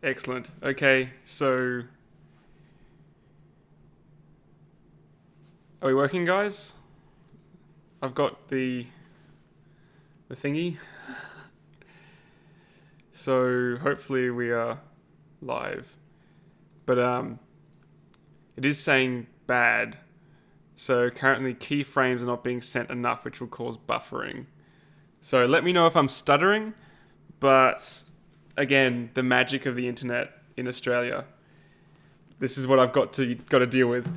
Excellent. Okay, so are we working, guys? I've got the thingy. So hopefully we are live. But it is saying bad. So currently keyframes are not being sent enough, which will cause buffering. So let me know if I'm stuttering, but again, the magic of the internet in Australia. This is what I've got to deal with.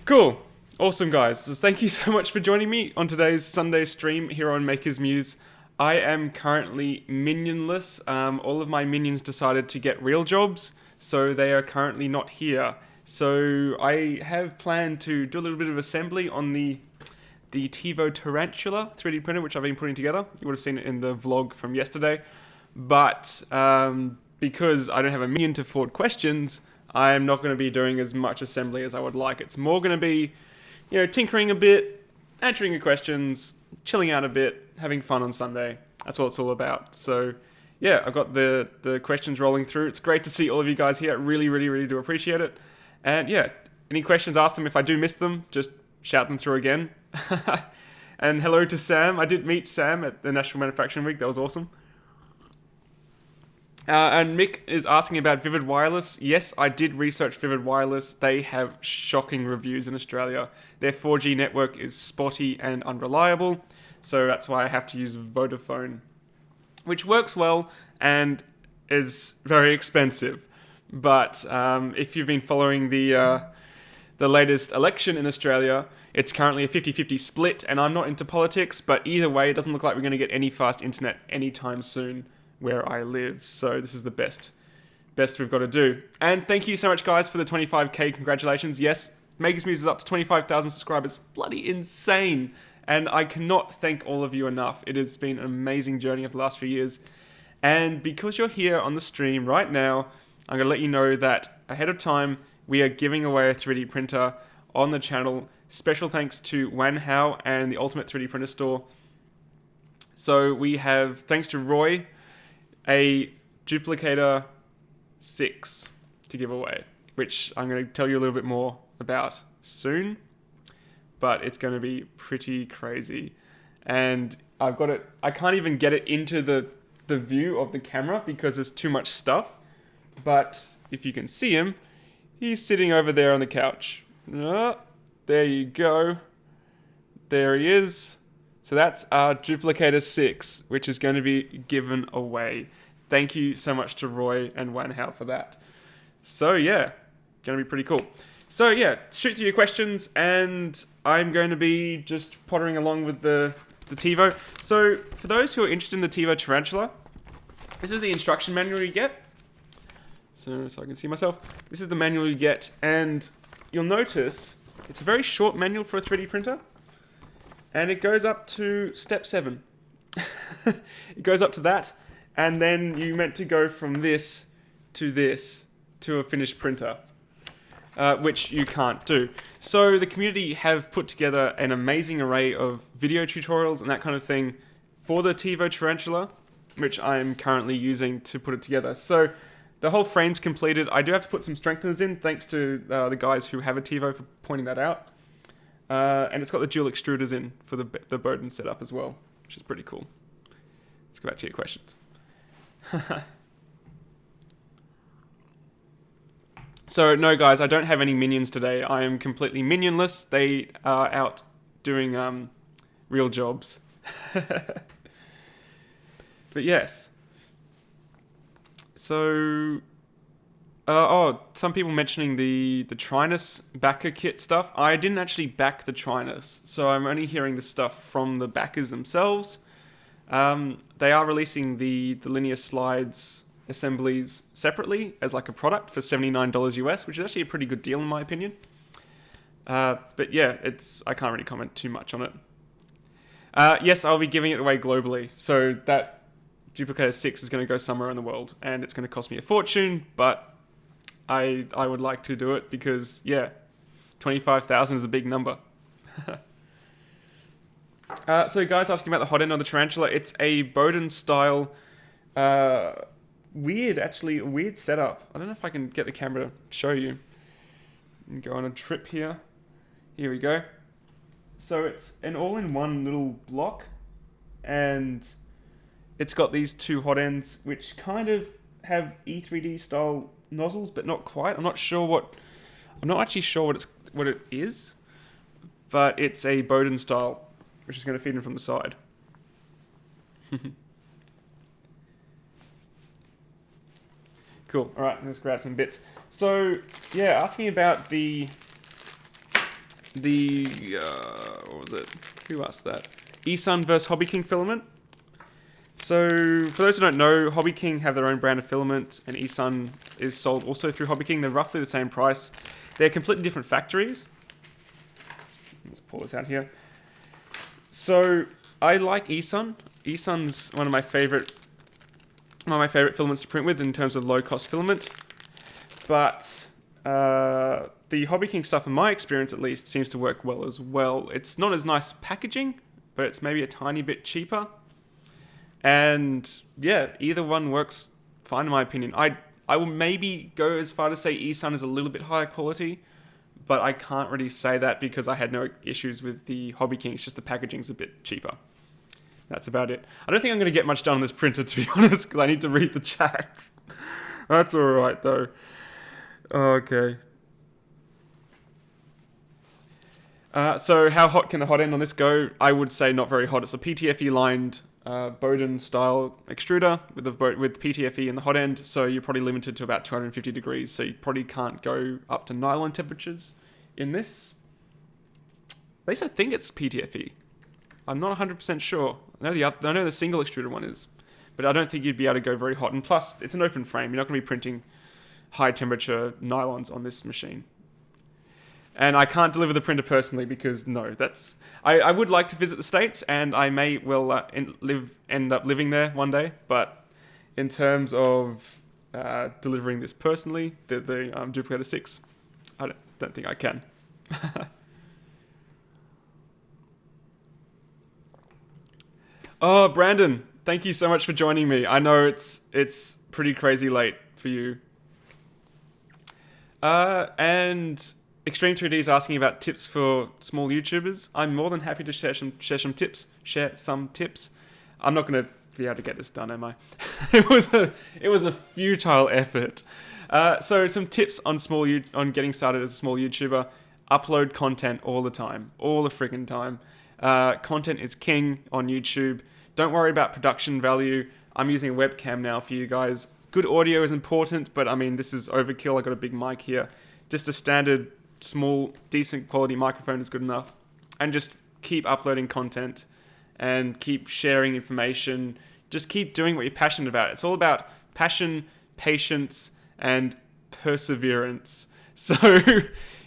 Cool. Awesome, guys. So thank you so much for joining me on today's Sunday stream here on Makers Muse. I am currently minionless. All of my minions decided to get real jobs, so they are currently not here. So I have planned to do a little bit of assembly on the Tevo Tarantula 3D printer, which I've been putting together. You would have seen it in the vlog from yesterday. But because I don't have a minion to forward questions, I'm not going to be doing as much assembly as I would like. It's more going to be, tinkering a bit, answering your questions, chilling out a bit, having fun on Sunday. That's what it's all about. So yeah, I've got the questions rolling through. It's great to see all of you guys here. I really, really, really do appreciate it. And yeah, any questions, ask them. If I do miss them, just shout them through again. And hello to Sam. I did meet Sam at the National Manufacturing Week. That was awesome. And Mick is asking about Vivid Wireless. Yes, I did research Vivid Wireless. They have shocking reviews in Australia. Their 4G network is spotty and unreliable, so that's why I have to use Vodafone, which works well and is very expensive. But if you've been following the latest election in Australia, it's currently a 50-50 split, and I'm not into politics, but either way, it doesn't look like we're going to get any fast internet anytime soon where I live. So this is the best we've got to do. And thank you so much, guys, for the 25k. Congratulations. Yes, Makers Muse is up to 25,000 subscribers. Bloody insane. And I cannot thank all of you enough. It has been an amazing journey of the last few years. And because you're here on the stream right now, I'm going to let you know that ahead of time, we are giving away a 3D printer on the channel. Special thanks to Wan Hao and the Ultimate 3D Printer Store. So we have, thanks to Roy, a Duplicator 6 to give away, which I'm going to tell you a little bit more about soon, but it's going to be pretty crazy. And I've got it, I can't even get it into the view of the camera because there's too much stuff, but if you can see him, he's sitting over there on the couch. There you go. There he is. So that's our Duplicator 6, which is going to be given away. Thank you so much to Roy and Wan Hao for that. So yeah, going to be pretty cool. So yeah, shoot through your questions, and I'm going to be just pottering along with the Tevo. So for those who are interested in the Tevo Tarantula, this is the instruction manual you get. So I can see myself. This is the manual you get, and you'll notice it's a very short manual for a 3D printer, and it goes up to step 7. It goes up to that, and then you meant to go from this to a finished printer, which you can't do. So the community have put together an amazing array of video tutorials and that kind of thing for the Tevo Tarantula, which I'm currently using to put it together. So the whole frame's completed. I do have to put some strengtheners in, thanks to the guys who have a Tevo for pointing that out. And it's got the dual extruders in for the Bowden setup as well, which is pretty cool. Let's go back to your questions. So no, guys, I don't have any minions today. I am completely minionless. They are out doing real jobs. But yes. So, some people mentioning the Trinus backer kit stuff. I didn't actually back the Trinus, so I'm only hearing the stuff from the backers themselves. They are releasing the linear slides assemblies separately as like a product for $79 US, which is actually a pretty good deal in my opinion. But yeah, I can't really comment too much on it. Yes, I'll be giving it away globally, so that Duplicator 6 is going to go somewhere in the world, and it's going to cost me a fortune, but I would like to do it because, yeah, 25,000 is a big number. So guys asking about the hot end of the Tarantula. It's a Bowden style weird, actually, a weird setup. I don't know if I can get the camera to show you. And go on a trip here. Here we go. So it's an all-in-one little block, and it's got these two hot ends, which kind of have E3D style nozzles, but not quite. I'm not actually sure what it is, but it's a Bowden style, which is going to feed in from the side. Cool. All right, let's grab some bits. So yeah, asking about the what was it? Who asked that? eSun versus Hobby King filament. So for those who don't know, Hobby King have their own brand of filament, and eSun is sold also through Hobby King. They're roughly the same price. They're completely different factories. Let's pull this out here. So I like eSun. eSun's one of my favorite filaments to print with in terms of low cost filament. But the Hobby King stuff, in my experience at least, seems to work well as well. It's not as nice packaging, but it's maybe a tiny bit cheaper. And yeah, either one works fine in my opinion. I will maybe go as far to say eSun is a little bit higher quality, but I can't really say that because I had no issues with the Hobby King. It's just the packaging's a bit cheaper. That's about it. I don't think I'm going to get much done on this printer, to be honest, because I need to read the chat. That's alright though. Okay. So how hot can the hot end on this go? I would say not very hot. It's a PTFE lined Bowden style extruder with PTFE in the hot end, so you're probably limited to about 250 degrees, so you probably can't go up to nylon temperatures in this. At least I think it's PTFE. I'm not 100% sure. I know the single extruder one is, but I don't think you'd be able to go very hot. And plus, it's an open frame. You're not going to be printing high temperature nylons on this machine. And I can't deliver the printer personally because no, I would like to visit the States, and I may well end up living there one day. But in terms of delivering this personally, the Duplicator 6, I don't think I can. Oh, Brandon, thank you so much for joining me. I know it's pretty crazy late for you. And Extreme 3D is asking about tips for small YouTubers. I'm more than happy to share some tips. I'm not going to be able to get this done, am I? It was a futile effort. So some tips on getting started as a small YouTuber. Upload content all the time, all the freaking time. Content is king on YouTube. Don't worry about production value. I'm using a webcam now for you guys. Good audio is important, but I mean, this is overkill. I got a big mic here. Just a standard, small, decent quality microphone is good enough. And just keep uploading content and keep sharing information. Just keep doing what you're passionate about. It's all about passion, patience, and perseverance. So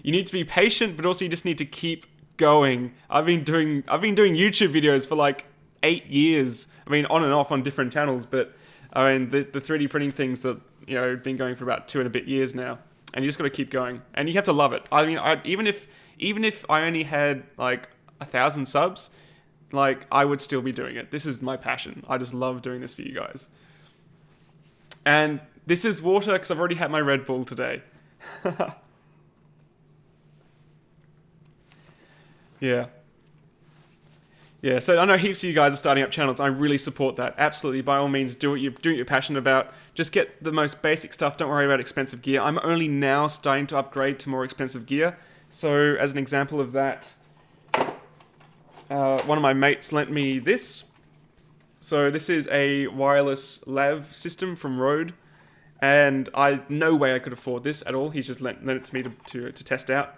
you need to be patient, but also you just need to keep going. I've been doing YouTube videos for like 8 years. I mean, on and off on different channels, but I mean the 3D printing things that been going for about 2 and a bit years now, and you just got to keep going, and you have to love it. I mean, even if I only had like 1,000 subs, like I would still be doing it. This is my passion. I just love doing this for you guys. And this is water because I've already had my Red Bull today. Yeah, so I know heaps of you guys are starting up channels. I really support that. Absolutely, by all means, do what you're passionate about. Just get the most basic stuff. Don't worry about expensive gear. I'm only now starting to upgrade to more expensive gear. So as an example of that, one of my mates lent me this. So this is a wireless lav system from Rode, and no way I could afford this at all. He's just lent it to me to test out.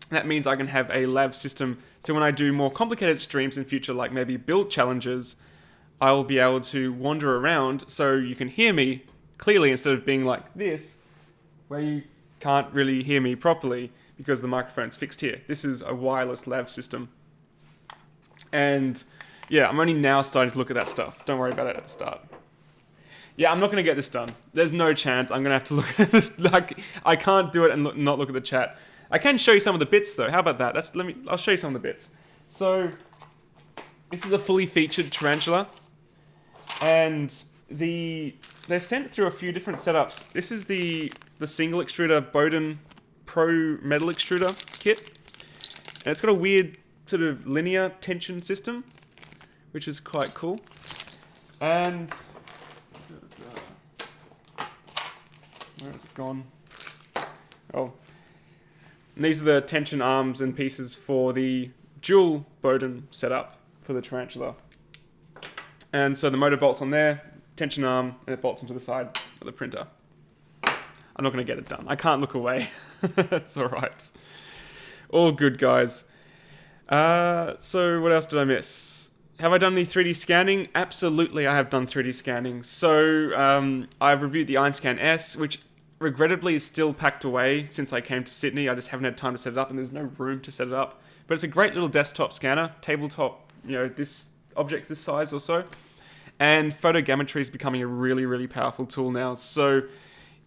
That means I can have a lav system, so when I do more complicated streams in future, like maybe build challenges, I'll be able to wander around so you can hear me clearly instead of being like this, where you can't really hear me properly because the microphone's fixed here. This is a wireless lav system. And yeah, I'm only now starting to look at that stuff. Don't worry about it at the start. Yeah, I'm not going to get this done. There's no chance I'm going to have to look at this. Like, I can't do it and not look at the chat. I can show you some of the bits though. How about that? I'll show you some of the bits. So this is a fully featured tarantula, and they've sent through a few different setups. This is the single extruder Bowden Pro metal extruder kit, and it's got a weird sort of linear tension system, which is quite cool. And where has it gone? Oh, and these are the tension arms and pieces for the dual Bowden setup for the Tarantula. And so the motor bolts on there, tension arm, and it bolts onto the side of the printer. I'm not going to get it done. I can't look away. That's all right. All good, guys. So what else did I miss? Have I done any 3D scanning? Absolutely, I have done 3D scanning. So I've reviewed the Iron S, which regrettably is still packed away since I came to Sydney. I just haven't had time to set it up, and there's no room to set it up. But it's a great little desktop scanner, tabletop, this objects this size or so. And photogrammetry is becoming a really, really powerful tool now. So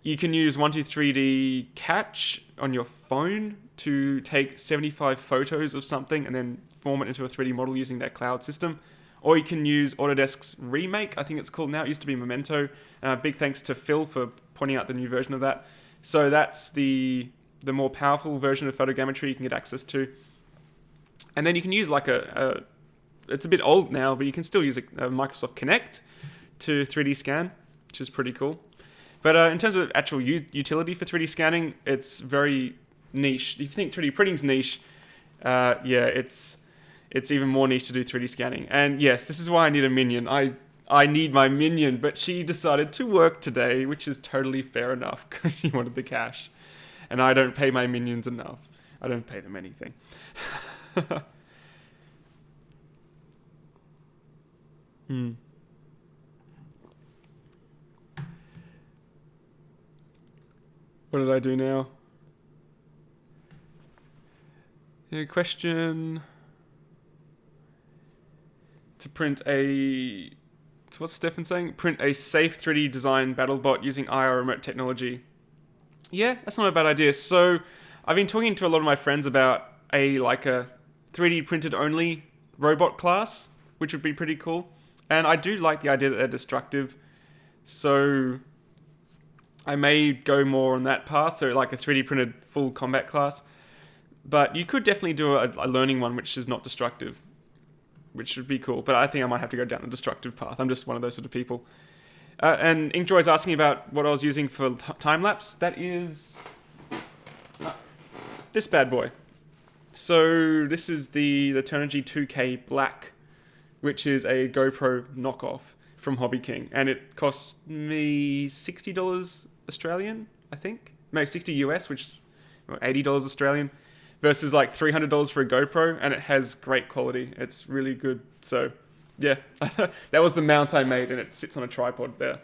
you can use 123D Catch on your phone to take 75 photos of something and then form it into a 3D model using their cloud system. Or you can use Autodesk's Remake, I think it's called now. It used to be Memento. Big thanks to Phil for pointing out the new version of that. So that's the more powerful version of photogrammetry you can get access to. And then you can use like it's a bit old now, but you can still use a Microsoft Kinect to 3D scan, which is pretty cool. But in terms of actual utility for 3D scanning, it's very niche. If you think 3D printing's niche, it's even more niche to do 3D scanning. And yes, this is why I need a minion. I need my minion, but she decided to work today, which is totally fair enough because she wanted the cash. And I don't pay my minions enough. I don't pay them anything. What did I do now? Question to print what's Stefan saying? Print a safe 3D design BattleBot using IR remote technology. Yeah, that's not a bad idea. So I've been talking to a lot of my friends about a 3D printed only robot class, which would be pretty cool. And I do like the idea that they're destructive. So I may go more on that path. So like a 3D printed full combat class. But you could definitely do a learning one which is not destructive, which would be cool. But I think I might have to go down the destructive path. I'm just one of those sort of people. And Inkjoy's asking about what I was using for time-lapse. That is this bad boy. So this is the Turnigy 2K Black, which is a GoPro knockoff from Hobby King. And it cost me $60 Australian, I think. No, 60 US, which is $80 Australian. Versus like $300 for a GoPro, and it has great quality. It's really good. So, yeah, that was the mount I made, and it sits on a tripod there.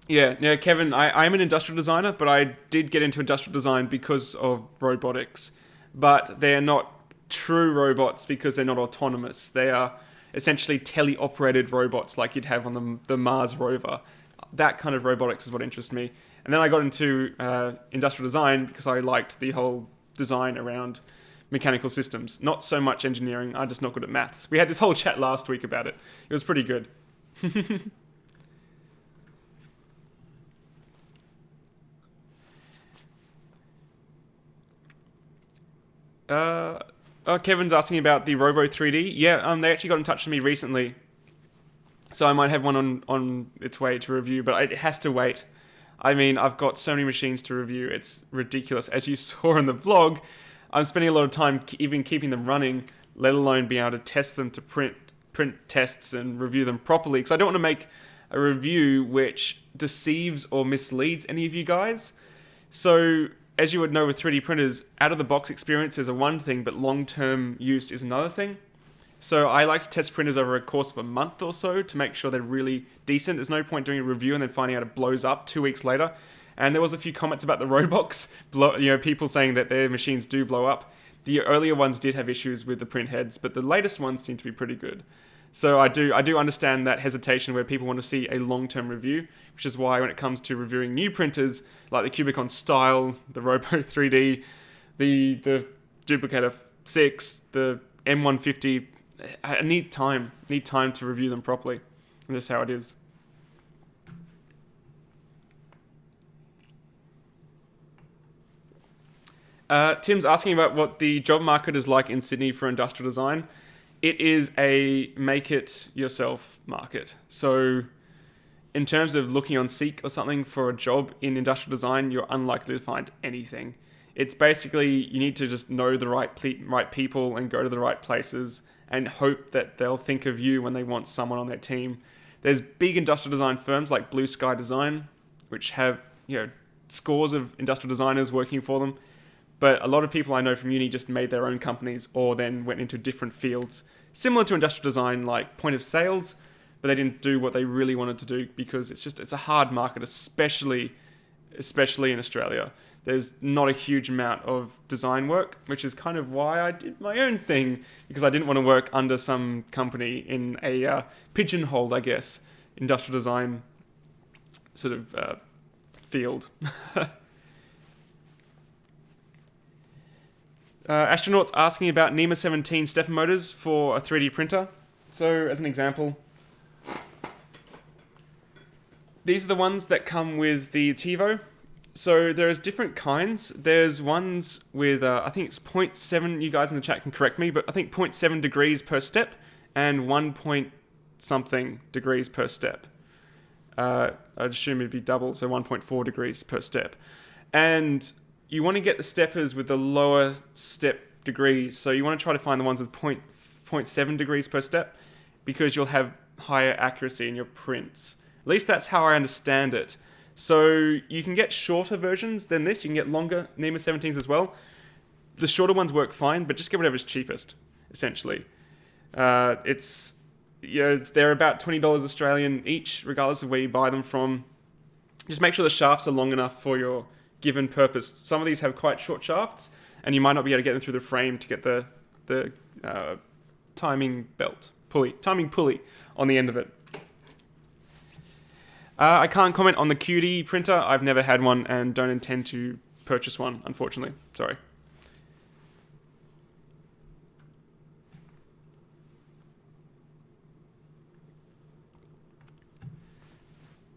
Yeah, Kevin, I'm an industrial designer, but I did get into industrial design because of robotics. But they're not true robots because they're not autonomous. They are essentially teleoperated robots like you'd have on the Mars rover. That kind of robotics is what interests me. And then I got into industrial design because I liked the whole design around mechanical systems. Not so much engineering, I'm just not good at maths. We had this whole chat last week about it. It was pretty good. Kevin's asking about the Robo 3D. Yeah, they actually got in touch with me recently. So I might have one on its way to review, but it has to wait. I mean, I've got so many machines to review. It's ridiculous. As you saw in the vlog, I'm spending a lot of time even keeping them running, let alone being able to test them to print tests and review them properly. Because I don't want to make a review which deceives or misleads any of you guys. So as you would know with 3D printers, out-of-the-box experiences are one thing, but long-term use is another thing. So I like to test printers over a course of a month or so to make sure they're really decent. There's no point doing a review and then finding out it blows up 2 weeks later. And there was a few comments about the Robox, people saying that their machines do blow up. The earlier ones did have issues with the print heads, but the latest ones seem to be pretty good. So I do understand that hesitation where people want to see a long-term review, which is why when it comes to reviewing new printers like the Cubicon Style, the Robo 3D, The Duplicator 6, the M150, I need time. Need time to review them properly. And that's how it is. Tim's asking about what the job market is like in Sydney for industrial design. It is a make-it-yourself market. So in terms of looking on Seek or something for a job in industrial design, you're unlikely to find anything. It's basically, you need to just know the right people and go to the right places and hope that they'll think of you when they want someone on their team. There's big industrial design firms like Blue Sky Design, which have, scores of industrial designers working for them. But a lot of people I know from uni just made their own companies or then went into different fields, similar to industrial design, like point of sales, but they didn't do what they really wanted to do because it's a hard market, especially in Australia. There's not a huge amount of design work, which is kind of why I did my own thing, because I didn't want to work under some company in a pigeonholed, I guess, industrial design sort of field. Astronaut's asking about NEMA 17 stepper motors for a 3D printer. So, as an example, these are the ones that come with the Tevo. So there's different kinds. There's ones with, I think it's 0.7, you guys in the chat can correct me, but I think 0.7 degrees per step and 1 point something degrees per step. I'd assume it'd be double, so 1.4 degrees per step. And you want to get the steppers with the lower step degrees. So you want to try to find the ones with 0.7 degrees per step because you'll have higher accuracy in your prints. At least that's how I understand it. So you can get shorter versions than this. You can get longer NEMA 17s as well. The shorter ones work fine, but just get whatever's cheapest, essentially. They're about $20 Australian each, regardless of where you buy them from. Just make sure the shafts are long enough for your given purpose. Some of these have quite short shafts, and you might not be able to get them through the frame to get the timing pulley on the end of it. I can't comment on the QD printer. I've never had one and don't intend to purchase one, unfortunately. Sorry.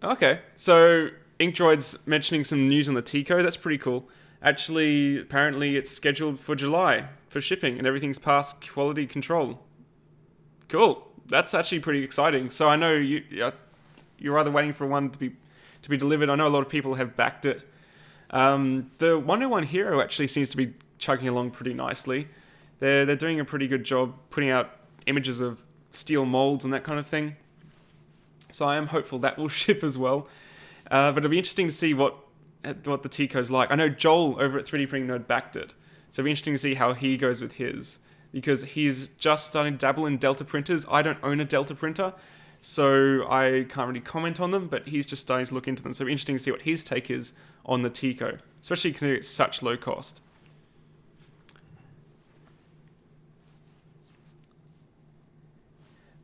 Okay, so Inkdroid's mentioning some news on the Tico. That's pretty cool. Actually, apparently it's scheduled for July for shipping and everything's passed quality control. Cool. That's actually pretty exciting. So I know you're either waiting for one to be delivered. I know a lot of people have backed it. The 101 Hero actually seems to be chugging along pretty nicely. They're doing a pretty good job putting out images of steel molds and that kind of thing. So I am hopeful that will ship as well. But it'll be interesting to see what the Tico's like. I know Joel over at 3D Printing Nerd backed it. So it'll be interesting to see how he goes with his. Because he's just starting to dabble in Delta printers. I don't own a Delta printer, so I can't really comment on them, but he's just starting to look into them. So it'll be interesting to see what his take is on the Tico, especially considering it's such low cost.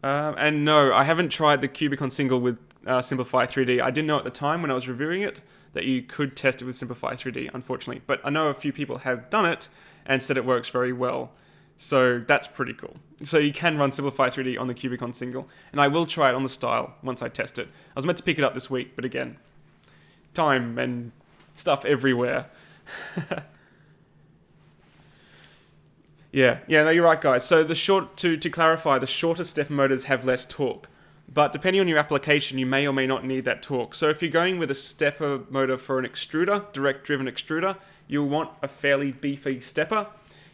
And no, I haven't tried the Cubicon single with Simplify 3D. I didn't know at the time when I was reviewing it that you could test it with Simplify 3D, unfortunately. But I know a few people have done it and said it works very well. So that's pretty cool. So you can run Simplify 3D on the Cubicon single. And I will try it on the Style once I test it. I was meant to pick it up this week, but again, time and stuff everywhere. Yeah, no, you're right, guys. So to clarify, the shorter stepper motors have less torque. But depending on your application, you may or may not need that torque. So if you're going with a stepper motor for an extruder, direct driven extruder, you'll want a fairly beefy stepper.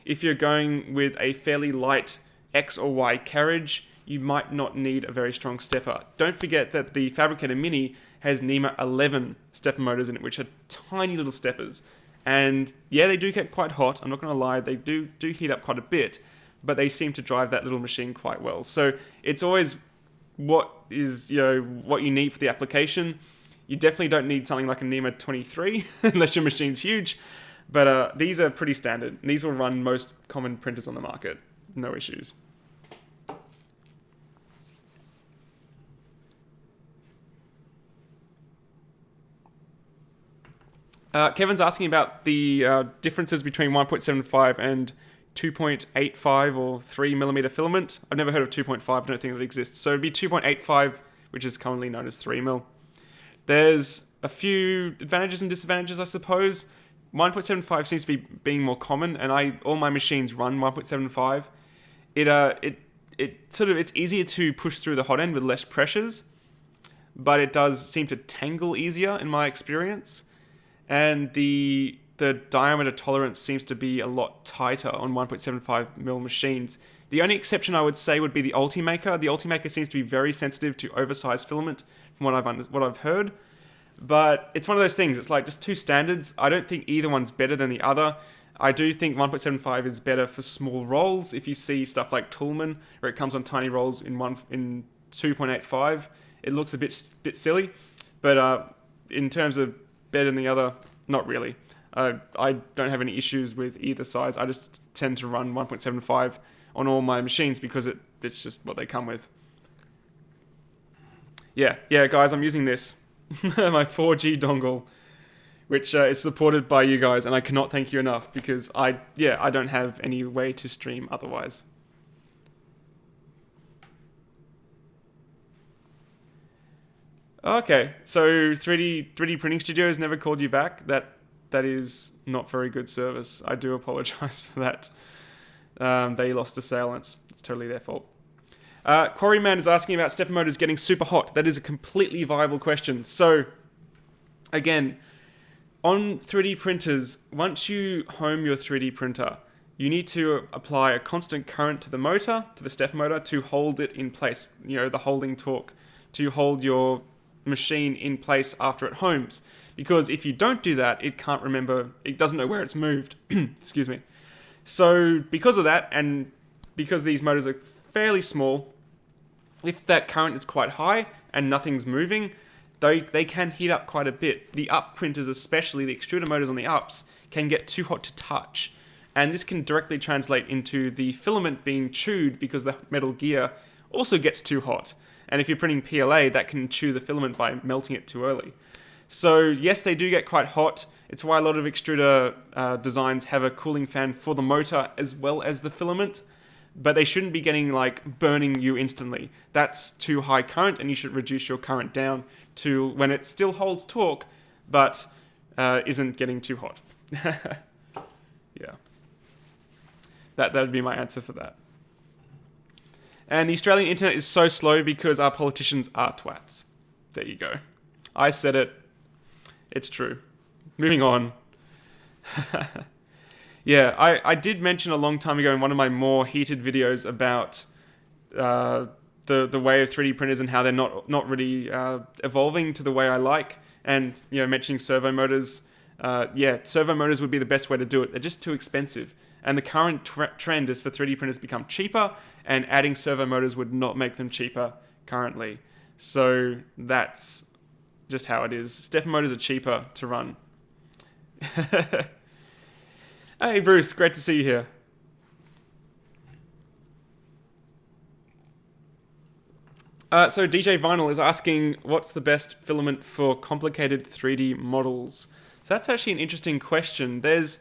If you're going with a fairly light X or Y carriage, you might not need a very strong stepper. Don't forget that the Fabricator Mini has NEMA 11 stepper motors in it, which are tiny little steppers. And yeah, they do get quite hot. I'm not going to lie, they do heat up quite a bit, but they seem to drive that little machine quite well. So it's always what you need for the application. You definitely don't need something like a NEMA 23 unless your machine's huge. But these are pretty standard. These will run most common printers on the market. No issues. Kevin's asking about the differences between 1.75 and 2.85 or 3mm filament. I've never heard of 2.5, I don't think that exists. So it'd be 2.85, which is commonly known as 3mm. There's a few advantages and disadvantages, I suppose. 1.75 seems to be being more common, and all my machines run 1.75. It's easier to push through the hot end with less pressures, but it does seem to tangle easier in my experience. And the diameter tolerance seems to be a lot tighter on 1.75mm machines. The only exception I would say would be the Ultimaker. The Ultimaker seems to be very sensitive to oversized filament, from what I've heard. But it's one of those things. It's like just two standards. I don't think either one's better than the other. I do think 1.75 is better for small rolls. If you see stuff like Toolman, where it comes on tiny rolls in 2.85, it looks a bit silly. But in terms of better than the other, not really. I don't have any issues with either size. I just tend to run 1.75 on all my machines because it's just what they come with. Yeah, guys, I'm using this. My 4G dongle, which is supported by you guys, and I cannot thank you enough because I don't have any way to stream otherwise. Okay, so 3D printing studios never called you back. That is not very good service. I do apologize for that. They lost a sale, and it's totally their fault. Quarryman is asking about stepper motors getting super hot. That is a completely viable question. So, again, on 3D printers, once you home your 3D printer, you need to apply a constant current to the motor, to the stepper motor, to hold it in place. The holding torque to hold your machine in place after it homes. Because if you don't do that, it doesn't know where it's moved. Excuse me. So, because of that, and because these motors are fairly small, if that current is quite high and nothing's moving, they can heat up quite a bit. The up printers, especially the extruder motors on the ups, can get too hot to touch. And this can directly translate into the filament being chewed because the metal gear also gets too hot. And if you're printing PLA, that can chew the filament by melting it too early. So yes, they do get quite hot. It's why a lot of extruder designs have a cooling fan for the motor as well as the filament. But they shouldn't be getting burning you instantly. That's too high current, and you should reduce your current down to when it still holds torque, but isn't getting too hot. Yeah. That would be my answer for that. And the Australian internet is so slow because our politicians are twats. There you go. I said it. It's true. Moving on. Yeah, I did mention a long time ago in one of my more heated videos about the way of 3D printers and how they're not really evolving to the way I like. And mentioning servo motors. Servo motors would be the best way to do it. They're just too expensive. And the current trend is for 3D printers to become cheaper, and adding servo motors would not make them cheaper currently. So that's just how it is. Stepper motors are cheaper to run. Hey Bruce, great to see you here. So DJ Vinyl is asking, what's the best filament for complicated 3D models? So that's actually an interesting question. There's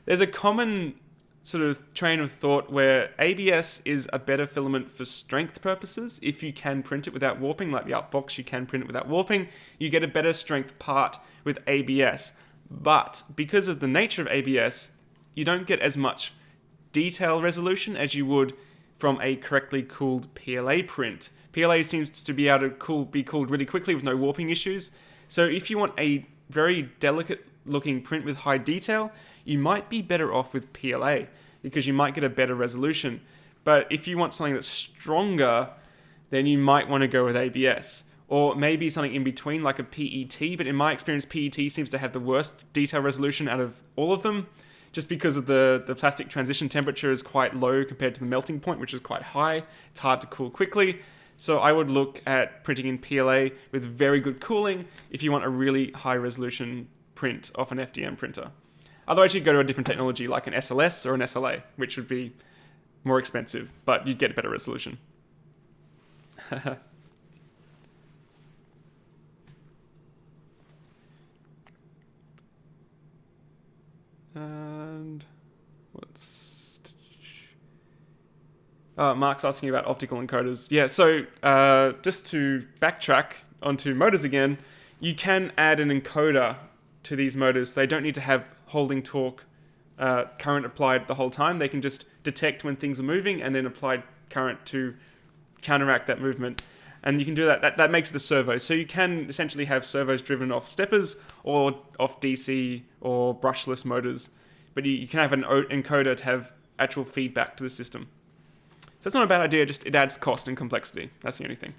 a common sort of train of thought where ABS is a better filament for strength purposes. If you can print it without warping, like the Upbox, you can print it without warping, you get a better strength part with ABS. But because of the nature of ABS, you don't get as much detail resolution as you would from a correctly cooled PLA print. PLA seems to be able to be cooled really quickly with no warping issues. So if you want a very delicate looking print with high detail, you might be better off with PLA because you might get a better resolution. But if you want something that's stronger, then you might want to go with ABS. Or maybe something in between like a PET, but in my experience, PET seems to have the worst detail resolution out of all of them, just because of the plastic transition temperature is quite low compared to the melting point, which is quite high. It's hard to cool quickly. So I would look at printing in PLA with very good cooling if you want a really high resolution print off an FDM printer. Otherwise, you'd go to a different technology like an SLS or an SLA, which would be more expensive, but you'd get a better resolution. And what's... Mark's asking about optical encoders. Yeah, so just to backtrack onto motors again, you can add an encoder to these motors. They don't need to have holding torque current applied the whole time. They can just detect when things are moving and then apply current to counteract that movement. And you can do that. That makes it a servo. So you can essentially have servos driven off steppers or off DC or brushless motors. But you can have an encoder to have actual feedback to the system. So it's not a bad idea, just it adds cost and complexity. That's the only thing.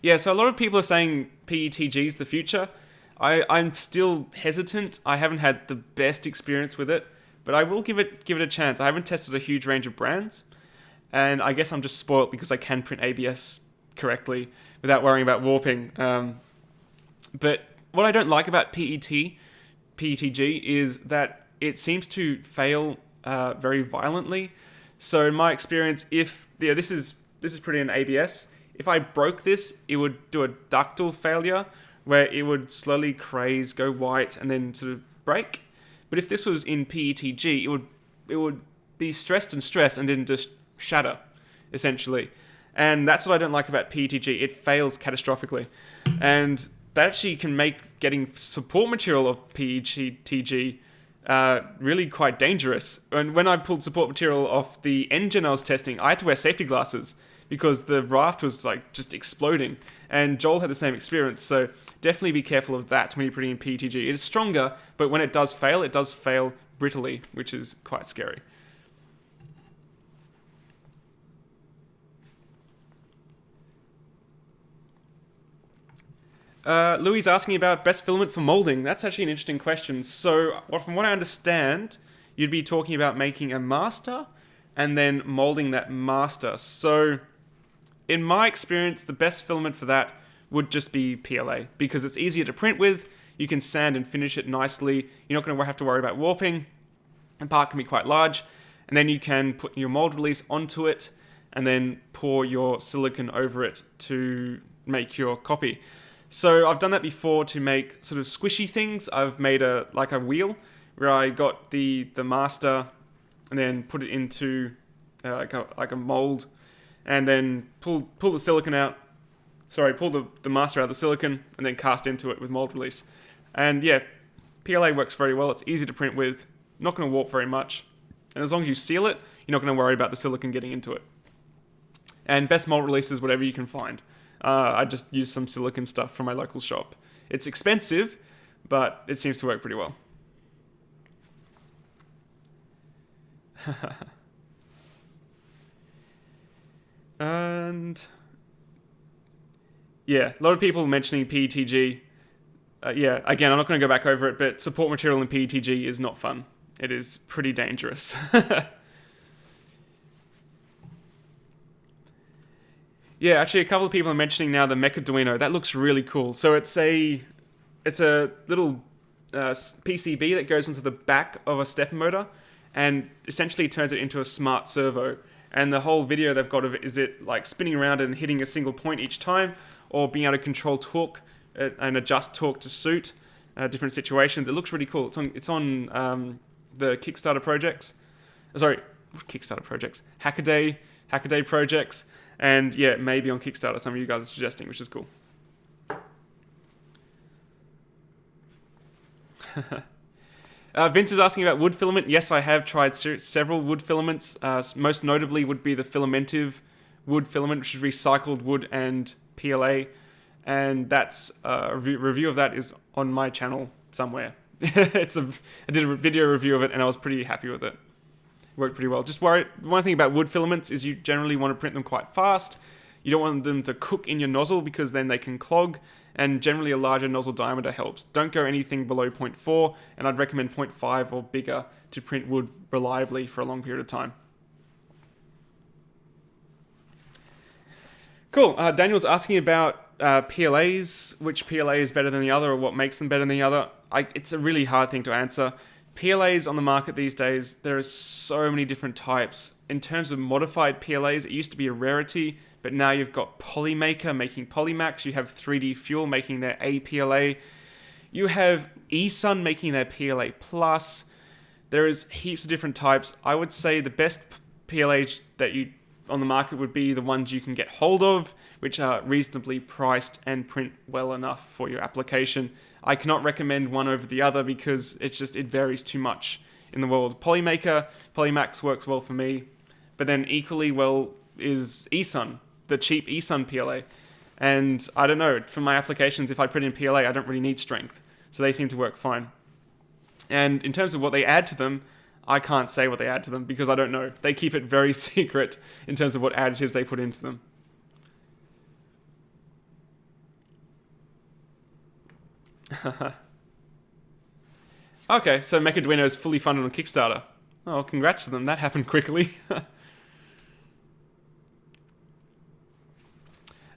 Yeah, so a lot of people are saying PETG is the future. I'm still hesitant. I haven't had the best experience with it, but I will give it a chance. I haven't tested a huge range of brands, and I guess I'm just spoiled because I can print ABS correctly without worrying about warping. But what I don't like about PETG is that it seems to fail very violently. So in my experience, if this is pretty in ABS. If I broke this, it would do a ductile failure where it would slowly craze, go white, and then sort of break. But if this was in PETG, it would be stressed and then just shatter, essentially. And that's what I don't like about PETG. It fails catastrophically. And that actually can make getting support material of PETG really quite dangerous. And when I pulled support material off the engine I was testing, I had to wear safety glasses because the raft was like just exploding. And Joel had the same experience, so definitely be careful of that when you're putting in PETG. It is stronger, but when it does fail brittly, which is quite scary. Louis is asking about best filament for molding. That's actually an interesting question. So, from what I understand, you'd be talking about making a master and then molding that master. So, in my experience, the best filament for that would just be PLA because it's easier to print with. You can sand and finish it nicely. You're not going to have to worry about warping. The part can be quite large. And then you can put your mold release onto it and then pour your silicon over it to make your copy. So I've done that before to make sort of squishy things. I've made a wheel where I got the master and then put it into like a mold and then pull the silicon out. Sorry, pull the master out of the silicon and then cast into it with mold release. And yeah, PLA works very well. It's easy to print with, not going to warp very much. And as long as you seal it, you're not going to worry about the silicon getting into it. And best mold release is whatever you can find. I just use some silicon stuff from my local shop. It's expensive, but it seems to work pretty well. And yeah, a lot of people mentioning PETG. Yeah, again, I'm not going to go back over it, but support material in PETG is not fun. It is pretty dangerous. Yeah, actually, a couple of people are mentioning now the Mechaduino. That looks really cool. So it's a little PCB that goes into the back of a stepper motor and essentially turns it into a smart servo. And the whole video they've got of it is it like spinning around and hitting a single point each time, or being able to control torque and adjust torque to suit different situations. It looks really cool. It's on the Kickstarter projects. Sorry, Kickstarter projects. Hackaday projects. And yeah, maybe on Kickstarter, some of you guys are suggesting, which is cool. Vince is asking about wood filament. Yes, I have tried several wood filaments. Most notably would be the Filamentive wood filament, which is recycled wood and PLA. And that's a review of that is on my channel somewhere. I did a video review of it, and I was pretty happy with it. Worked pretty well. One thing about wood filaments is you generally want to print them quite fast. You don't want them to cook in your nozzle because then they can clog, and generally a larger nozzle diameter helps. Don't go anything below 0.4, and I'd recommend 0.5 or bigger to print wood reliably for a long period of time. Cool. Daniel's asking about PLAs, which PLA is better than the other or what makes them better than the other. It's a really hard thing to answer. PLAs on the market these days, there are so many different types. In terms of modified PLAs, it used to be a rarity, but now you've got Polymaker making Polymax, you have 3D Fuel making their APLA, you have eSun making their PLA Plus. There is heaps of different types. I would say the best PLAs that you on the market would be the ones you can get hold of, which are reasonably priced and print well enough for your application. I cannot recommend one over the other because it varies too much in the world. Polymaker, Polymax works well for me, but then equally well is eSun, the cheap eSun PLA. And I don't know, for my applications, if I print in PLA, I don't really need strength, so they seem to work fine. And in terms of what they add to them, I can't say what they add to them because I don't know. They keep it very secret in terms of what additives they put into them. Okay, so Mechaduino is fully funded on Kickstarter. Oh, congrats to them. That happened quickly.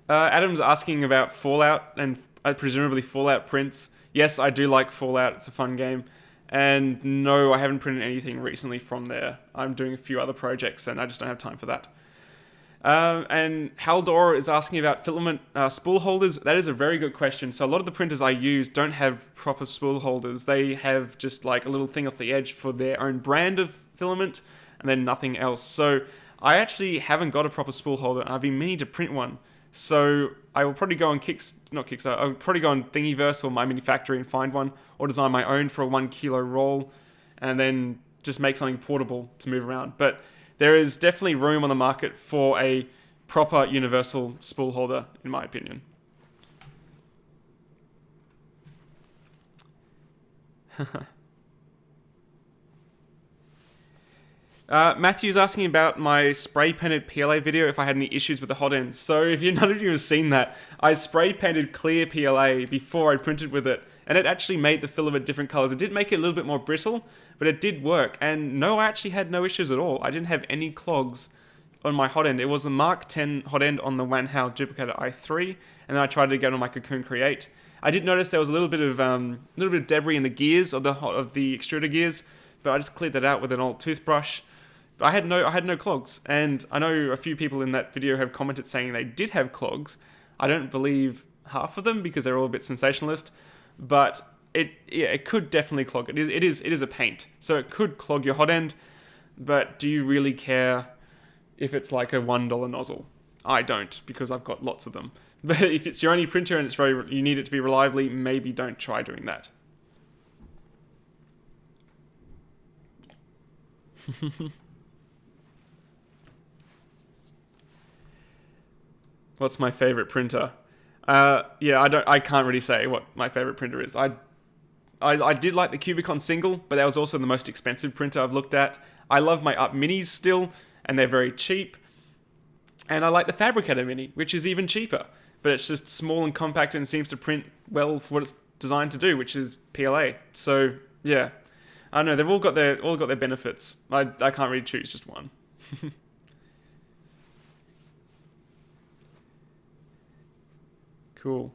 Adam's asking about Fallout and presumably Fallout prints. Yes, I do like Fallout. It's a fun game. And no, I haven't printed anything recently from there. I'm doing a few other projects and I just don't have time for that. And Haldor is asking about filament spool holders. That is a very good question. So a lot of the printers I use don't have proper spool holders. They have just like a little thing off the edge for their own brand of filament and then nothing else. So I actually haven't got a proper spool holder. I've been meaning to print one. So I will probably go on Kickstarter. I'll probably go on Thingiverse or My Manufactory and find one, or design my own for a 1 kilo roll, and then just make something portable to move around. But there is definitely room on the market for a proper universal spool holder, in my opinion. Matthew's asking about my spray painted PLA video, if I had any issues with the hot ends. So if none of you have seen that, I spray painted clear PLA before I printed with it, and it actually made the filament different colors. It did make it a little bit more brittle, but it did work. And no, I actually had no issues at all. I didn't have any clogs on my hot end. It was the Mark 10 hot end on the Wanhao Duplicator i3, and then I tried it again on my Cocoon Create. I did notice there was a little bit of debris in the gears of the extruder gears, but I just cleared that out with an old toothbrush. I had no clogs, and I know a few people in that video have commented saying they did have clogs. I don't believe half of them because they're all a bit sensationalist, but it could definitely clog. It is a paint, so it could clog your hot end. But do you really care if it's like a $1 nozzle? I don't, because I've got lots of them. But if it's your only printer and you need it to be reliably, maybe don't try doing that. What's my favorite printer? I can't really say what my favorite printer is. I did like the Cubicon Single, but that was also the most expensive printer I've looked at. I love my Up Minis still, and they're very cheap. And I like the Fabricator Mini, which is even cheaper, but it's just small and compact and seems to print well for what it's designed to do, which is PLA. So yeah, I don't know, they've all got their benefits. I can't really choose just one. Cool.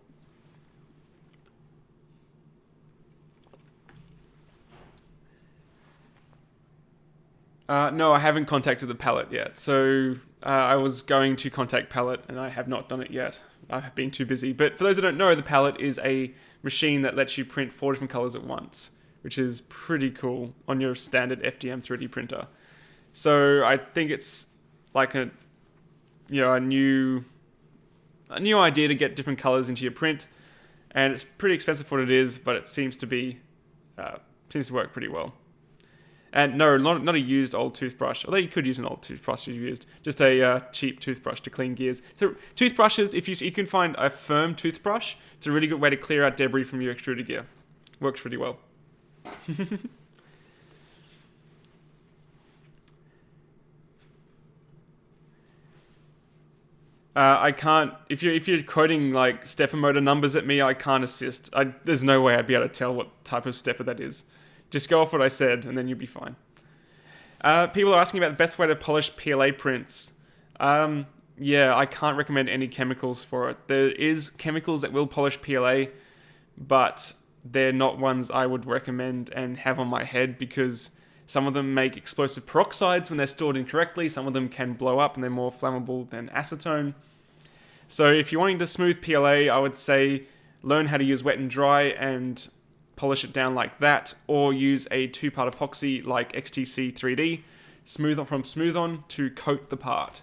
No, I haven't contacted the palette yet. So I was going to contact Palette, and I have not done it yet. I have been too busy. But for those who don't know, the Palette is a machine that lets you print 4 different colors at once, which is pretty cool on your standard FDM 3D printer. So I think it's like a new idea to get different colors into your print, and it's pretty expensive for what it is, but it seems to work pretty well. And no, not a used old toothbrush, although you could use an old toothbrush you've used. Just a cheap toothbrush to clean gears. So toothbrushes, if you can find a firm toothbrush, it's a really good way to clear out debris from your extruder gear. Works pretty well. I can't. If you're quoting like stepper motor numbers at me, I can't assist. There's no way I'd be able to tell what type of stepper that is. Just go off what I said, and then you'll be fine. People are asking about the best way to polish PLA prints. I can't recommend any chemicals for it. There is chemicals that will polish PLA, but they're not ones I would recommend and have on my head, because some of them make explosive peroxides when they're stored incorrectly. Some of them can blow up and they're more flammable than acetone. So if you're wanting to smooth PLA, I would say learn how to use wet and dry and polish it down like that, or use a 2-part epoxy like XTC 3D, from Smooth On, to coat the part.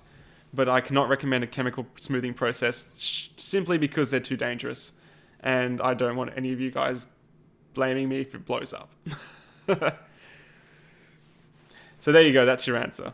But I cannot recommend a chemical smoothing process simply because they're too dangerous. And I don't want any of you guys blaming me if it blows up. So there you go, that's your answer.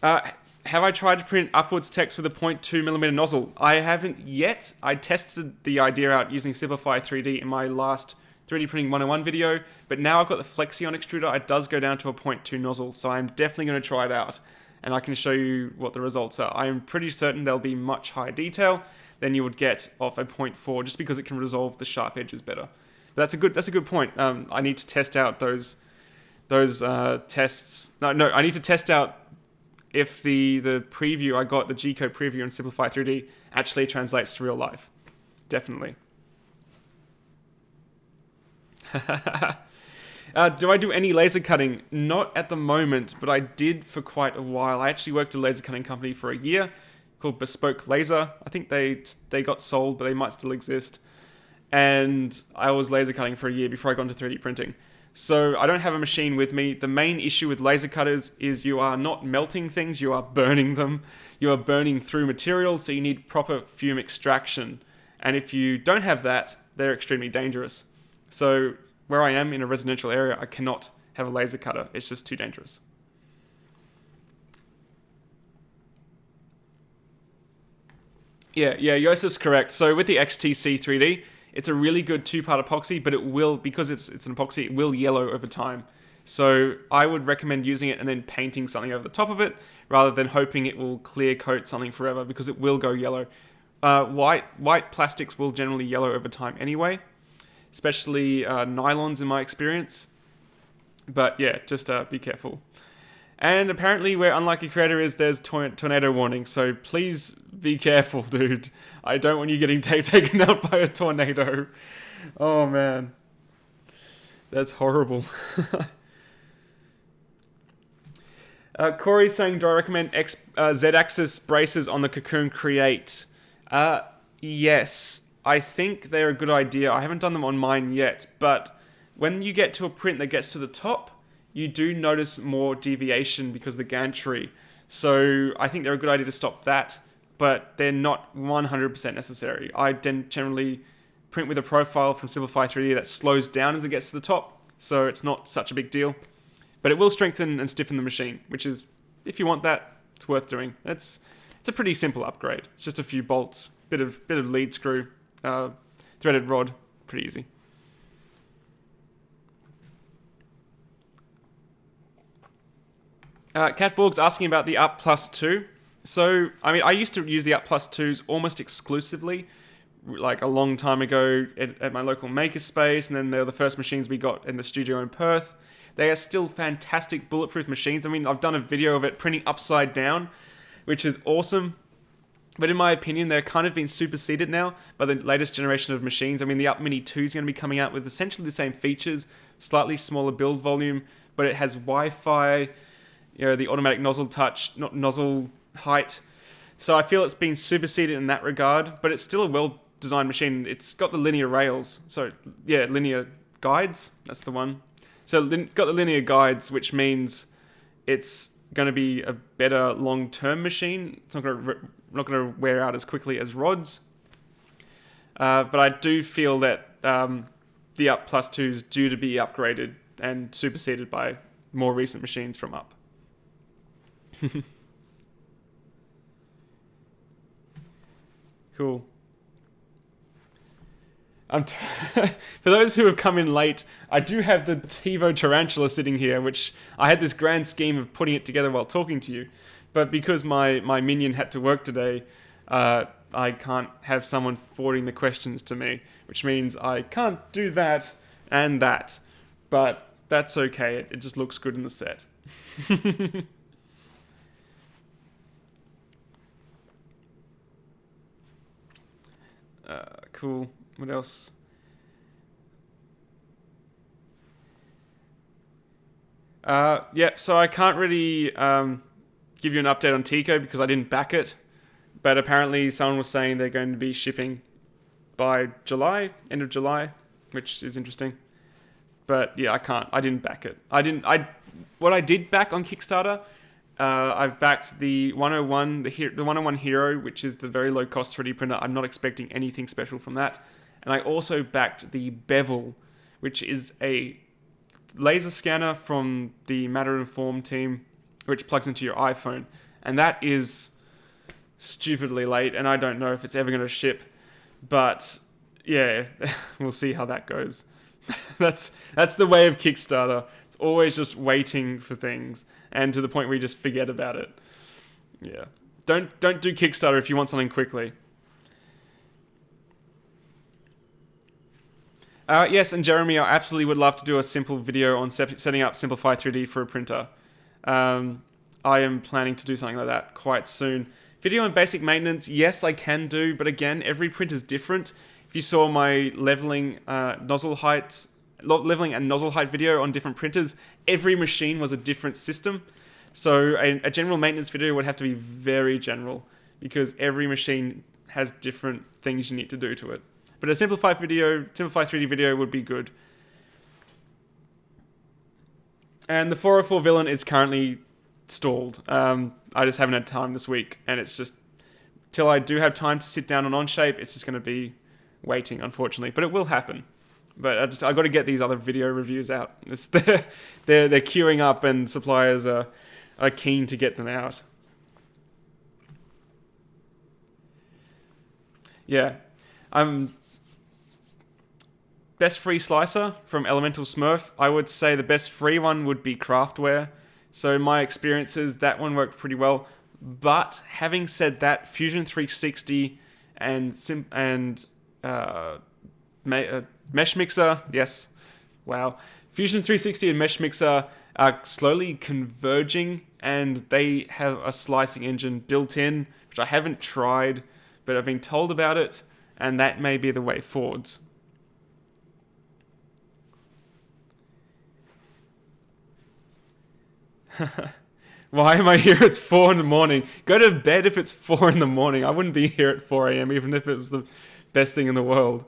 Have I tried to print upwards text with a 0.2mm nozzle? I haven't yet. I tested the idea out using Simplify 3D in my last 3D Printing 101 video, but now I've got the Flexion extruder. It does go down to a 0.2 nozzle, so I'm definitely going to try it out, and I can show you what the results are. I am pretty certain there'll be much higher detail than you would get off a 0.4, just because it can resolve the sharp edges better. But that's a good point. I need to test out those tests. No, I need to test out if the preview I got, the G-code preview in Simplify 3D, actually translates to real life. Definitely. Do I do any laser cutting? Not at the moment, but I did for quite a while. I actually worked at a laser cutting company for a year called Bespoke Laser. I think they got sold, but they might still exist. And I was laser cutting for a year before I got into 3D printing. So I don't have a machine with me. The main issue with laser cutters is you are not melting things, you are burning them. You are burning through materials, so you need proper fume extraction. And if you don't have that, they're extremely dangerous. So where I am in a residential area, I cannot have a laser cutter. It's just too dangerous. Yeah, Yosef's correct. So with the XTC 3D, it's a really good 2-part epoxy, but it will, because it's an epoxy, it will yellow over time. So I would recommend using it and then painting something over the top of it, rather than hoping it will clear coat something forever, because it will go yellow. White plastics will generally yellow over time anyway, especially nylons in my experience. But yeah, just be careful. And apparently where Unlikely Creator is, there's tornado warning, so please be careful, dude. I don't want you getting taken out by a tornado. Oh man. That's horrible. Corey's saying, do I recommend Z-axis braces on the Cocoon Create? Yes. I think they're a good idea. I haven't done them on mine yet, but when you get to a print that gets to the top, you do notice more deviation because of the gantry. So I think they're a good idea to stop that, but they're not 100% necessary. I generally print with a profile from Simplify 3D that slows down as it gets to the top, so it's not such a big deal. But it will strengthen and stiffen the machine, which is, if you want that, it's worth doing. It's a pretty simple upgrade. It's just a few bolts, bit of lead screw, threaded rod, pretty easy. Catborg's asking about the Up Plus 2. So, I mean, I used to use the Up Plus 2s almost exclusively, like a long time ago at my local makerspace, and then they were the first machines we got in the studio in Perth. They are still fantastic bulletproof machines. I mean, I've done a video of it printing upside down, which is awesome. But in my opinion, they're kind of been superseded now by the latest generation of machines. I mean, the Up Mini 2 is going to be coming out with essentially the same features, slightly smaller build volume, but it has Wi-Fi, the automatic nozzle touch, not nozzle height. So I feel it's been superseded in that regard, but it's still a well-designed machine. It's got the linear rails. So, yeah, linear guides. That's the one. So it's got the linear guides, which means it's going to be a better long-term machine. It's not going to wear out as quickly as rods. But I do feel that the Up Plus 2 is due to be upgraded and superseded by more recent machines from Up. Cool. For those who have come in late, I do have the Tevo Tarantula sitting here, which I had this grand scheme of putting it together while talking to you. But because my minion had to work today, I can't have someone forwarding the questions to me, which means I can't do that and that. But that's okay, it just looks good in the set. Cool. What else? So I can't really give you an update on Tico because I didn't back it. But apparently someone was saying they're going to be shipping by July, end of July, which is interesting. But yeah, I didn't back it. What I did back on Kickstarter, I've backed the 101, the 101 Hero, which is the very low cost 3D printer. I'm not expecting anything special from that. And I also backed the Bevel, which is a laser scanner from the Matter Inform team, which plugs into your iPhone. And that is stupidly late, and I don't know if it's ever going to ship. But yeah, we'll see how that goes. That's the way of Kickstarter. It's always just waiting for things, and to the point where you just forget about it. Yeah. Don't do Kickstarter if you want something quickly. Yes, and Jeremy, I absolutely would love to do a simple video on setting up Simplify 3D for a printer. I am planning to do something like that quite soon. Video on basic maintenance, yes, I can do, but again, every print is different. If you saw my leveling and nozzle height video on different printers, every machine was a different system. So a general maintenance video would have to be very general because every machine has different things you need to do to it. But a simplified 3D video would be good. And the 404 villain is currently stalled. I just haven't had time this week, and it's just till I do have time to sit down on Onshape, it's just going to be waiting, unfortunately. But it will happen. But I got to get these other video reviews out. They're queuing up, and suppliers are keen to get them out. Yeah, best free slicer from Elemental Smurf. I would say the best free one would be Craftware. So in my experiences, that one worked pretty well. But having said that, Fusion 360 and Mesh Mixer, yes, wow. Fusion 360 and Mesh Mixer are slowly converging, and they have a slicing engine built in, which I haven't tried, but I've been told about it, and that may be the way forwards. Why am I here? It's 4 a.m. Go to bed if it's 4 a.m. I wouldn't be here at 4 a.m. even if it was the best thing in the world.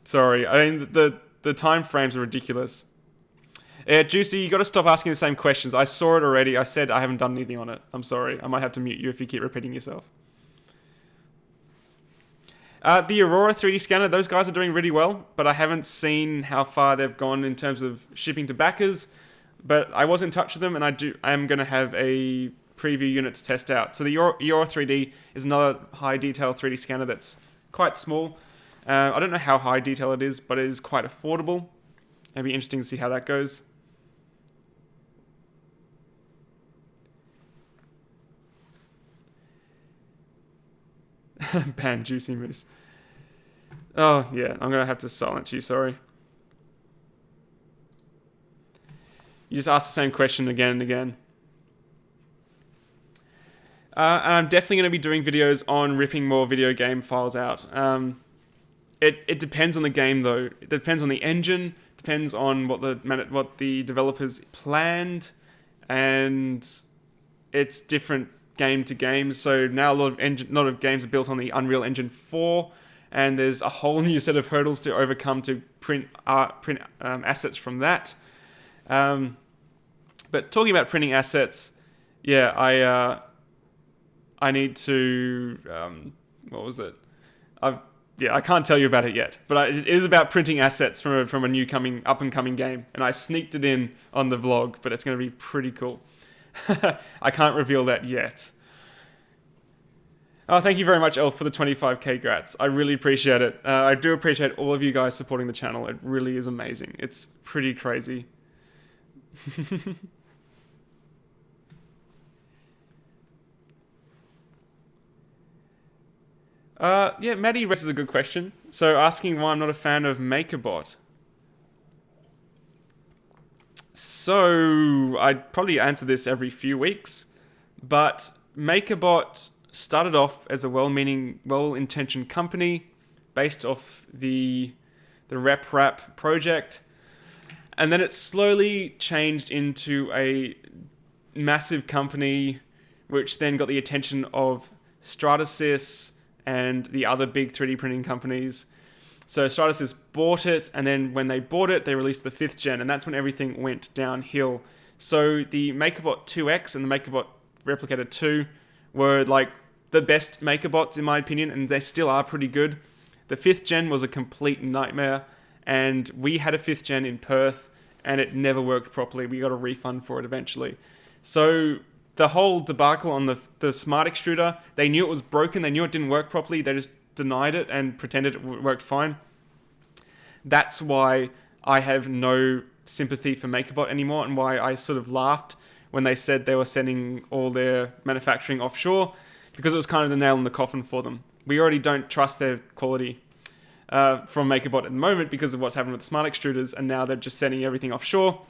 Sorry. I mean, the time frames are ridiculous. Yeah, Juicy, you got to stop asking the same questions. I saw it already. I said I haven't done anything on it. I'm sorry. I might have to mute you if you keep repeating yourself. The Aurora 3D scanner, those guys are doing really well, but I haven't seen how far they've gone in terms of shipping to backers. But I was in touch with them, and I am going to have a preview unit to test out. So the Aurora 3D is another high detail 3D scanner that's quite small. I don't know how high detail it is, but it is quite affordable. It'll be interesting to see how that goes. Ban Juicy Moose. Oh, yeah, I'm going to have to silence you, sorry. You just ask the same question again and again. And I'm definitely going to be doing videos on ripping more video game files out. It depends on the game, though. It depends on the engine, depends on what the developers planned, and it's different game to game. So now a lot of games are built on the Unreal Engine 4, and there's a whole new set of hurdles to overcome to print assets from that. But talking about printing assets, yeah, I need to what was it? I can't tell you about it yet, but it is about printing assets from a new up and coming game, and I sneaked it in on the vlog, but it's going to be pretty cool. I can't reveal that yet. Oh, thank you very much, Elf, for the 25k grats. I really appreciate it. I do appreciate all of you guys supporting the channel. It really is amazing. It's pretty crazy. Yeah, Maddie raises a good question. So asking why I'm not a fan of MakerBot. So I'd probably answer this every few weeks, but MakerBot started off as a well-meaning, well-intentioned company based off the rep wrap project, and then it slowly changed into a massive company, which then got the attention of Stratasys and the other big 3D printing companies. So Stratasys bought it, and then when they bought it, they released the 5th gen, and that's when everything went downhill. So the MakerBot 2X and the MakerBot Replicator 2 were like the best MakerBots in my opinion, and they still are pretty good. The 5th gen was a complete nightmare, and we had a 5th gen in Perth, and it never worked properly. We got a refund for it eventually. So the whole debacle on the Smart Extruder, they knew it was broken, they knew it didn't work properly, they just denied it and pretended it worked fine. That's why I have no sympathy for MakerBot anymore, and why I sort of laughed when they said they were sending all their manufacturing offshore, because it was kind of the nail in the coffin for them. We already don't trust their quality from MakerBot at the moment because of what's happened with smart extruders, and now they're just sending everything offshore.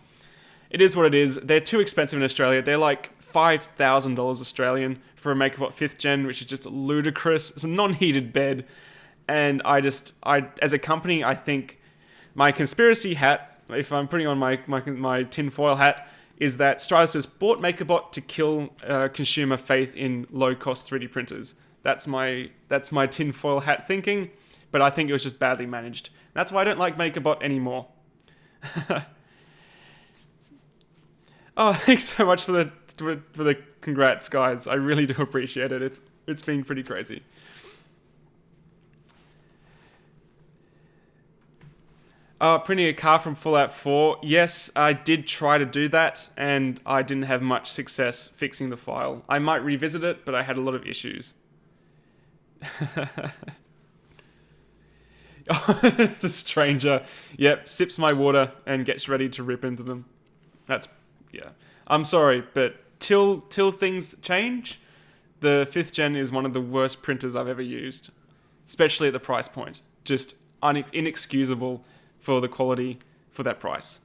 It is what it is. They're too expensive in Australia. They're like $5,000 Australian for a MakerBot 5th gen, which is just ludicrous. It's a non-heated bed. And I as a company, I think my conspiracy hat, if I'm putting on my tinfoil hat, is that Stratasys bought MakerBot to kill consumer faith in low-cost 3D printers. That's my tinfoil hat thinking, but I think it was just badly managed. That's why I don't like MakerBot anymore. Oh, thanks so much for the congrats, guys. I really do appreciate it. It's been pretty crazy. Printing a car from Fallout 4. Yes, I did try to do that, and I didn't have much success fixing the file. I might revisit it, but I had a lot of issues. It's a stranger. Yep, sips my water and gets ready to rip into them. Yeah. I'm sorry, but till things change, the 5th gen is one of the worst printers I've ever used, especially at the price point. Just inexcusable for the quality for that price.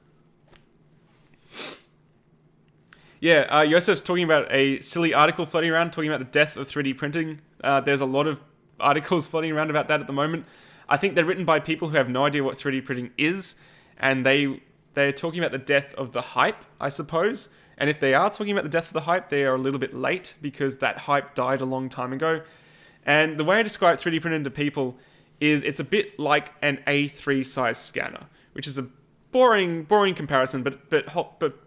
Yeah, Yosef's talking about a silly article floating around talking about the death of 3D printing. There's a lot of articles floating around about that at the moment. I think they're written by people who have no idea what 3D printing is, and they're talking about the death of the hype, I suppose. And if they are talking about the death of the hype, they are a little bit late because that hype died a long time ago. And the way I describe 3D printing to people is it's a bit like an A3 size scanner, which is a boring comparison, but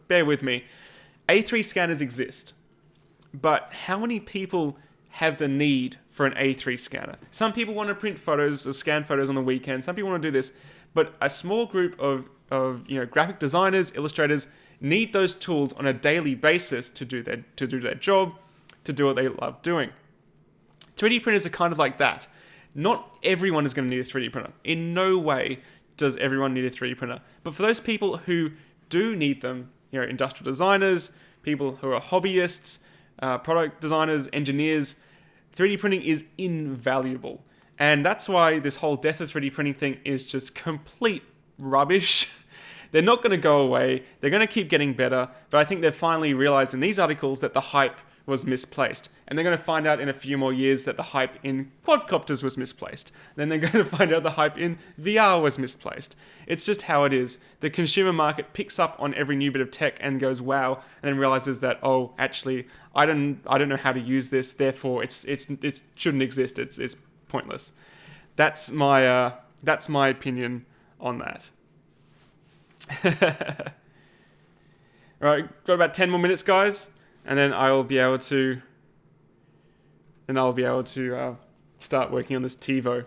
bear with me. A3 scanners exist, but how many people have the need for an A3 scanner? Some people want to print photos or scan photos on the weekend. Some people want to do this, but a small group of graphic designers, illustrators need those tools on a daily basis to do their job, to do what they love doing. 3D printers are kind of like that. Not everyone is going to need a 3D printer. In no way does everyone need a 3D printer. But for those people who do need them, industrial designers, people who are hobbyists, product designers, engineers, 3D printing is invaluable. And that's why this whole death of 3D printing thing is just complete rubbish. They're not going to go away. They're going to keep getting better. But I think they've finally realized in these articles that the hype was misplaced. And they're going to find out in a few more years that the hype in quadcopters was misplaced. Then they're going to find out the hype in VR was misplaced. It's just how it is. The consumer market picks up on every new bit of tech and goes, wow, and then realizes that, oh, actually, I don't know how to use this, therefore it shouldn't exist. It's pointless. That's my opinion on that. Alright, got about 10 more minutes, guys, and then I'll be able to start working on this Tevo.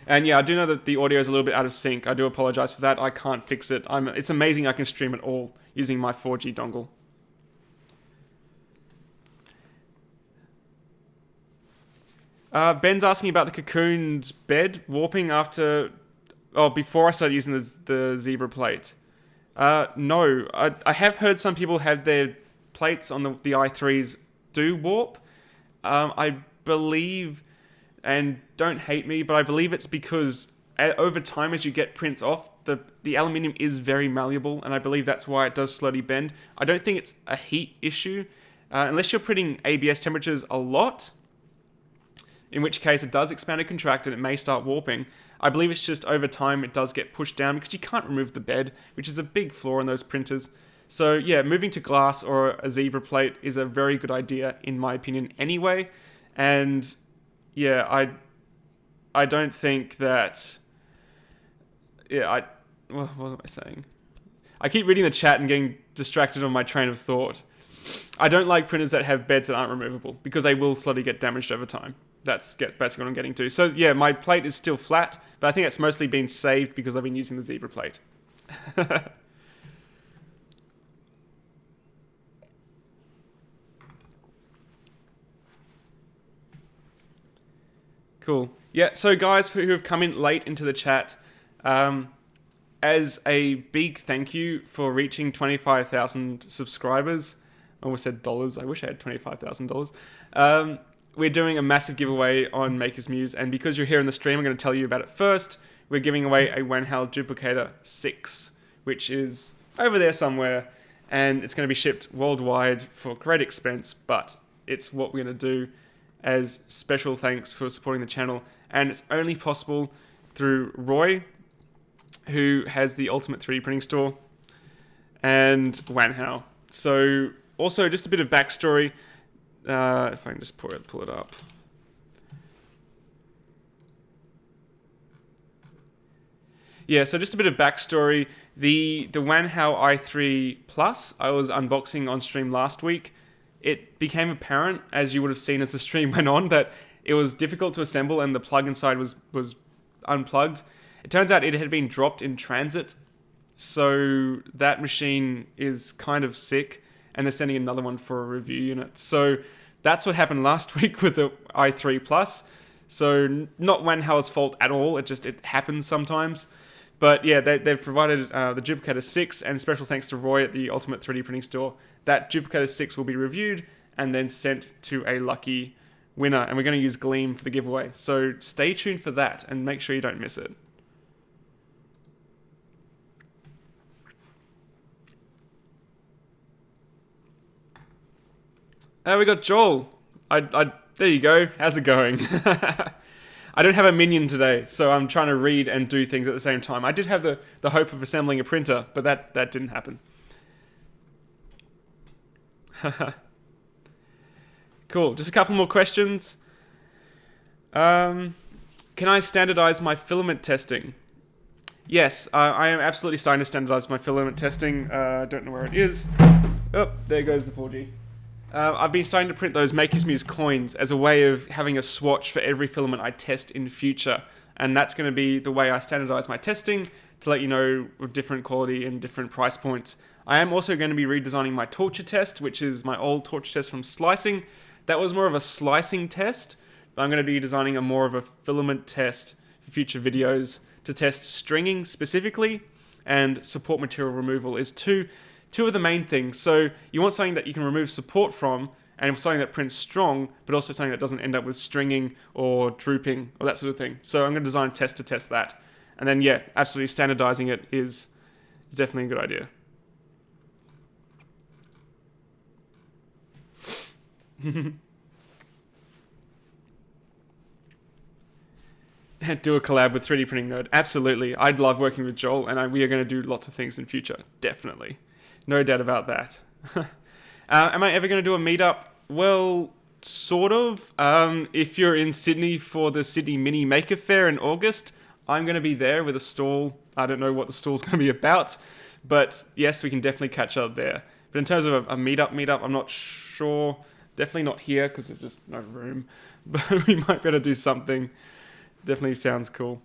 And yeah, I do know that the audio is a little bit out of sync. I do apologize for that. I can't fix it. It's amazing I can stream it all using my 4G dongle. Ben's asking about the cocooned bed warping before I started using the zebra plate. No, I have heard some people have their plates on the i3s do warp. I believe, and don't hate me, but I believe it's because over time as you get prints off, the aluminium is very malleable, and I believe that's why it does slowly bend. I don't think it's a heat issue. Unless you're printing ABS temperatures a lot, in which case it does expand and contract and it may start warping. I believe it's just over time it does get pushed down because you can't remove the bed, which is a big flaw in those printers. So yeah, moving to glass or a zebra plate is a very good idea in my opinion anyway. And yeah, I don't think that... Yeah, what am I saying? I keep reading the chat and getting distracted on my train of thought. I don't like printers that have beds that aren't removable because they will slowly get damaged over time. That's basically what I'm getting to. So yeah, my plate is still flat, but I think it's mostly been saved because I've been using the zebra plate. Cool. Yeah, so guys who have come in late into the chat, as a big thank you for reaching 25,000 subscribers, I almost said dollars, I wish I had $25,000. We're doing a massive giveaway on Makers Muse, and because you're here in the stream, I'm going to tell you about it first. We're giving away a Wanhao Duplicator 6, which is over there somewhere, and it's going to be shipped worldwide for great expense, but it's what we're going to do as special thanks for supporting the channel. And it's only possible through Roy, who has the Ultimate 3D Printing Store, and Wanhao. So also just a bit of backstory. If I can just pull it up. Yeah, so just a bit of backstory. The Wanhao i3 Plus, I was unboxing on stream last week. It became apparent, as you would have seen as the stream went on, that it was difficult to assemble and the plug inside was unplugged. It turns out it had been dropped in transit, so that machine is kind of sick, and they're sending another one for a review unit. So that's what happened last week with the i3 Plus. So not Wanhao's fault at all, it happens sometimes. But yeah, they've provided the Duplicator 6, and special thanks to Roy at the Ultimate 3D Printing Store. That Duplicator 6 will be reviewed and then sent to a lucky winner, and we're going to use Gleam for the giveaway. So stay tuned for that and make sure you don't miss it. We got Joel. There you go. How's it going? I don't have a minion today, so I'm trying to read and do things at the same time. I did have the hope of assembling a printer, but that didn't happen. Cool. Just a couple more questions. Can I standardize my filament testing? Yes, I am absolutely starting to standardize my filament testing. I don't know where it is. Oh, there goes the 4G. I've been starting to print those Makers Muse coins as a way of having a swatch for every filament I test in future. And that's going to be the way I standardize my testing to let you know with different quality and different price points. I am also going to be redesigning my torture test, which is my old torture test from slicing. That was more of a slicing test, but I'm going to be designing more of a filament test for future videos to test stringing specifically, and support material removal is two of the main things. So you want something that you can remove support from, and something that prints strong, but also something that doesn't end up with stringing or drooping or that sort of thing. So I'm going to design a test to test that. And then, yeah, absolutely standardizing it is definitely a good idea. Do a collab with 3D Printing Nerd. Absolutely. I'd love working with Joel, and we are going to do lots of things in future. Definitely. No doubt about that. Am I ever going to do a meetup? Well, sort of. If you're in Sydney for the Sydney Mini Maker Fair in August, I'm going to be there with a stall. I don't know what the stall's going to be about, but yes, we can definitely catch up there. But in terms of a meetup, I'm not sure. Definitely not here because there's just no room. But we might be able to do something. Definitely sounds cool.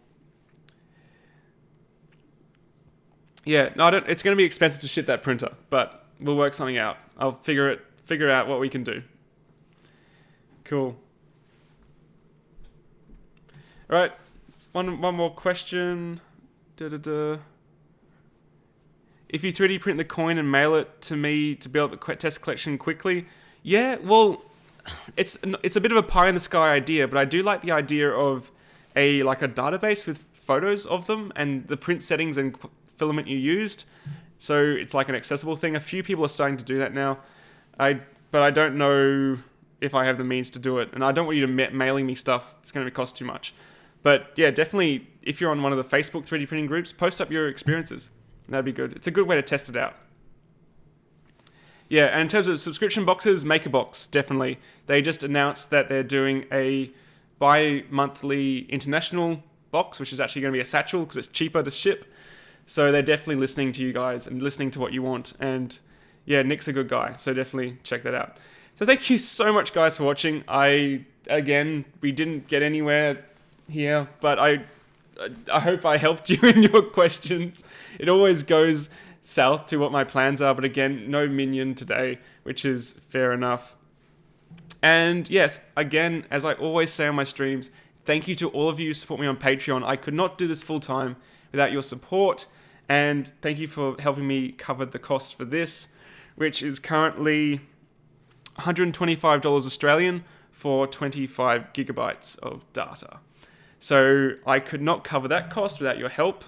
Yeah, no, it's going to be expensive to ship that printer, but we'll work something out. I'll figure out what we can do. Cool. All right, one more question. If you 3D print the coin and mail it to me to build a test collection quickly, yeah, well, it's a bit of a pie in the sky idea, but I do like the idea of a database with photos of them and the print settings and filament you used, so it's like an accessible thing. A few people are starting to do that now, but I don't know if I have the means to do it. And I don't want you to mailing me stuff. It's going to cost too much. But yeah, definitely, if you're on one of the Facebook 3D printing groups, post up your experiences. That'd be good. It's a good way to test it out. Yeah, and in terms of subscription boxes, MakerBox, definitely. They just announced that they're doing a bi-monthly international box, which is actually going to be a satchel because it's cheaper to ship. So they're definitely listening to you guys and listening to what you want. And yeah, Nick's a good guy, so definitely check that out. So thank you so much, guys, for watching. We didn't get anywhere here, but I hope I helped you in your questions. It always goes south to what my plans are, but again, no minion today, which is fair enough. And yes, again, as I always say on my streams, thank you to all of you who support me on Patreon. I could not do this full time without your support, and thank you for helping me cover the costs for this, which is currently $125 Australian for 25 gigabytes of data. So I could not cover that cost without your help,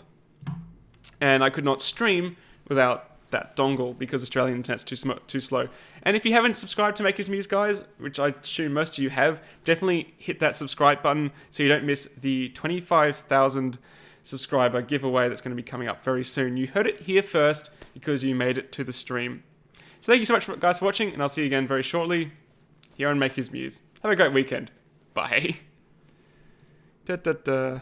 and I could not stream without that dongle because Australian internet's too slow. And if you haven't subscribed to Makers Muse, guys, which I assume most of you have, definitely hit that subscribe button so you don't miss the 25,000 subscriber giveaway that's going to be coming up very soon. You heard it here first because you made it to the stream. So thank you so much, guys, for watching, and I'll see you again very shortly here on Makers Muse. Have a great weekend. Bye. Da, da, da.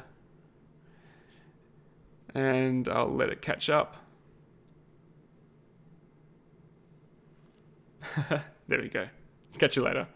And I'll let it catch up. There we go. Let's catch you later.